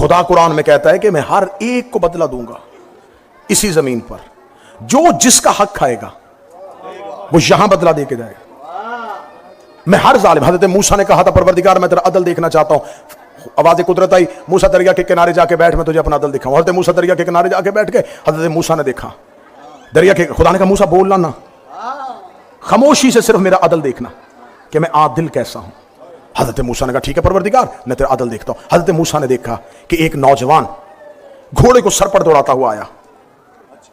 खुदा कुरान में कहता है कि मैं हर एक को बदला दूंगा इसी जमीन पर, जो जिसका हक खाएगा वो यहां बदला दे के जाएगा। मैं हर जालिम, हजरत मूसा ने कहा था परवरदिगार मैं तेरा अदल देखना चाहता हूं। आवाज कुदरत आई, मूसा दरिया के किनारे जाके बैठ, मैं तुझे अपना अदल दिखाऊं। हजरत मूसा दरिया के किनारे जाके बैठ गए। हजरत मूसा ने देखा दरिया के, खुदा ने कहा मूसा बोलना ना, खामोशी से सिर्फ मेरा अदल देखना कि मैं आदिल कैसा हूं। हजरत मूसा ने कहा ठीक है परवरदिगार मैं तेरा अदल देखता हूं। हजरत मूसा ने देखा कि एक नौजवान घोड़े को सर पर दौड़ाता हुआ आया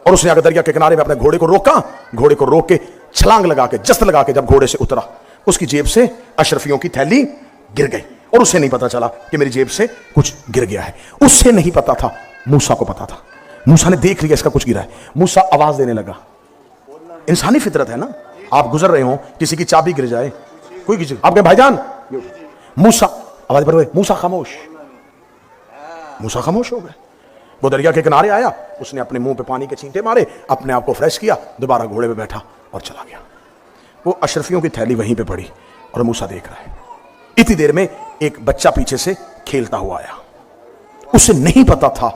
और उसने आगे दरिया के किनारे में अपने घोड़े को रोका। घोड़े को रोक के छलांग लगा के, जस्त लगा के जब घोड़े से उतरा, उसकी जेब से अशरफियों की थैली गिर गई और उसे नहीं पता चला कि मेरी जेब से कुछ गिर गया है। उससे नहीं पता था, मूसा को पता था। मूसा ने देख लिया इसका कुछ गिरा है। मूसा आवाज देने लगा। इंसानी फितरत है ना, आप गुजर रहे हो, किसी की चाबी गिर जाए, कोई किसी आपके भाईजान, मूसा आवाज पर, मूसा खामोश। मूसा खामोश हो गए। वो दरिया के किनारे आया, उसने अपने मुंह पे पानी के छींटे मारे, अपने आप को फ्रेश किया, दोबारा घोड़े पे बैठा और चला गया। वो अशरफियों की थैली वहीं पे पड़ी और मूसा देख रहा है। इतनी देर में एक बच्चा पीछे से खेलता हुआ आया। उसे नहीं पता था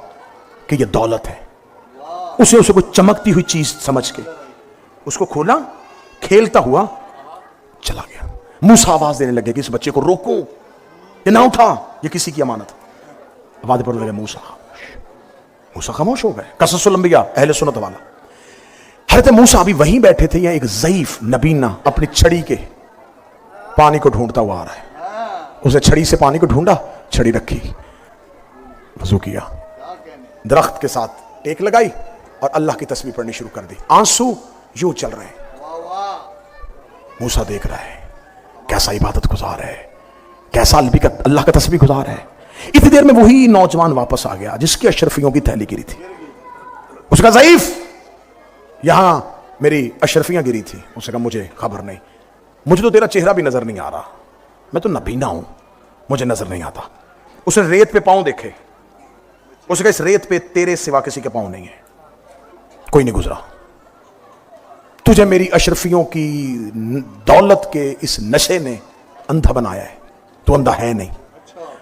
कि यह दौलत है। उसे कोई चमकती हुई चीज समझ के उसको खोला, खेलता हुआ चला गया। मूसा आवाज देने लगे कि इस बच्चे को रोको, ये ना उठा, ये किसी की अमानत। आवाज पड़ने लगे, मूसा खामोश। मूसा खामोश हो गए। कससुल अंबिया, अहले सुन्नत वाला। हज़रत मूसा अभी वहीं बैठे थे, या एक ज़ईफ नबीना अपनी छड़ी के पानी को ढूंढता हुआ आ रहा है। उसने छड़ी से पानी को ढूंढा, छड़ी रखी, वजू किया, दरख्त के साथ टेक लगाई और अल्लाह की तस्बीह पढ़नी शुरू कर दी। आंसू यूं चल रहे हैं। मूसा देख रहा है कैसा इबादत गुजार है, कैसा अल्लाह का तस्बीह गुजार है। इतनी देर में वही नौजवान वापस आ गया जिसकी अशरफियों की थैली गिरी थी। उसका ज़ईफ, यहां मेरी अशरफियां गिरी थी। उसने कहा मुझे खबर नहीं, मुझे तो तेरा चेहरा भी नजर नहीं आ रहा, मैं तो नबीना हूं, मुझे नजर नहीं आता। उसने रेत पे पांव देखे। उसने कहा इस रेत पे तेरे सिवा किसी के पांव नहीं है, कोई नहीं गुजरा। तुझे मेरी अशरफियों की दौलत के इस नशे ने अंधा बनाया है, तू अंधा है नहीं।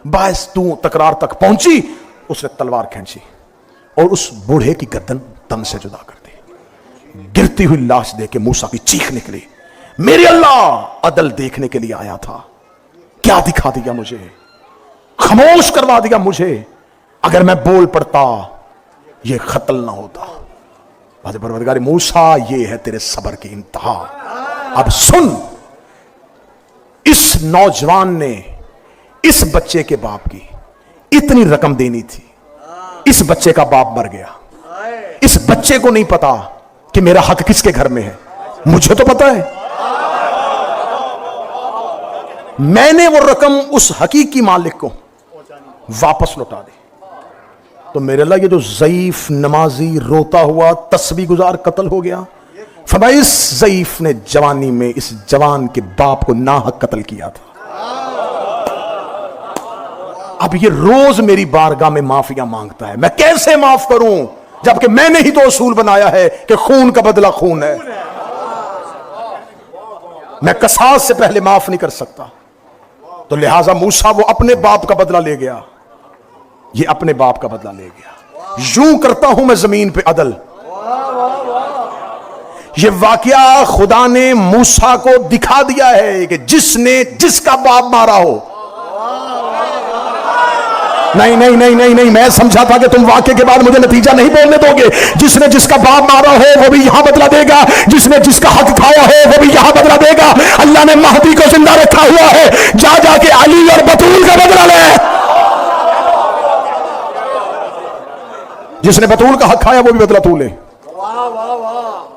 बस तू तकरार तक पहुंची। उसने तलवार खींची और उस बूढ़े की गर्दन तन से जुदा कर दी। गिरती हुई लाश देख के मूसा की चीख निकली, मेरे अल्लाह अदल देखने के लिए आया था, क्या दिखा दिया मुझे, खामोश करवा दिया मुझे। अगर मैं बोल पड़ता ये कत्ल ना होता। परवरदिगार मूसा, ये है तेरे सब्र की इंतहा। अब सुन, इस नौजवान ने इस बच्चे के बाप की इतनी रकम देनी थी, इस बच्चे का बाप मर गया। इस बच्चे को नहीं पता कि मेरा हक किसके घर में है, मुझे तो पता है। मैंने वो रकम उस हकीकी मालिक को वापस लौटा दी। तो मेरे अल्लाह, ये जो ज़ईफ नमाजी रोता हुआ तस्बीह गुजार कत्ल हो गया, फरमाया इस ज़ईफ ने जवानी में इस जवान के बाप को नाहक कत्ल किया था। अब ये रोज मेरी बारगाह में माफिया मांगता है, मैं कैसे माफ करूं जबकि मैंने ही तो असूल बनाया है कि खून का बदला खून है। मैं कसास से पहले माफ नहीं कर सकता। तो लिहाजा मूसा वो अपने बाप का बदला ले गया, ये अपने बाप का बदला ले गया। यूं करता हूं मैं जमीन पे अदल। ये वाकया खुदा ने मूसा को दिखा दिया है कि जिसने जिसका बाप मारा हो। नहीं नहीं नहीं नहीं नहीं, मैं समझा था कि तुम वाक्य के बाद मुझे नतीजा नहीं बोलने दोगे। जिसने जिसका बाप मारा हो वो भी यहां बदला देगा, जिसने जिसका हक खाया हो वो भी यहां बदला देगा। अल्लाह ने महदी को जिंदा रखा हुआ है, जा जाके अली और बतूल का बदला ले। जिसने बतूल का हक खाया वो भी बदला तू ले।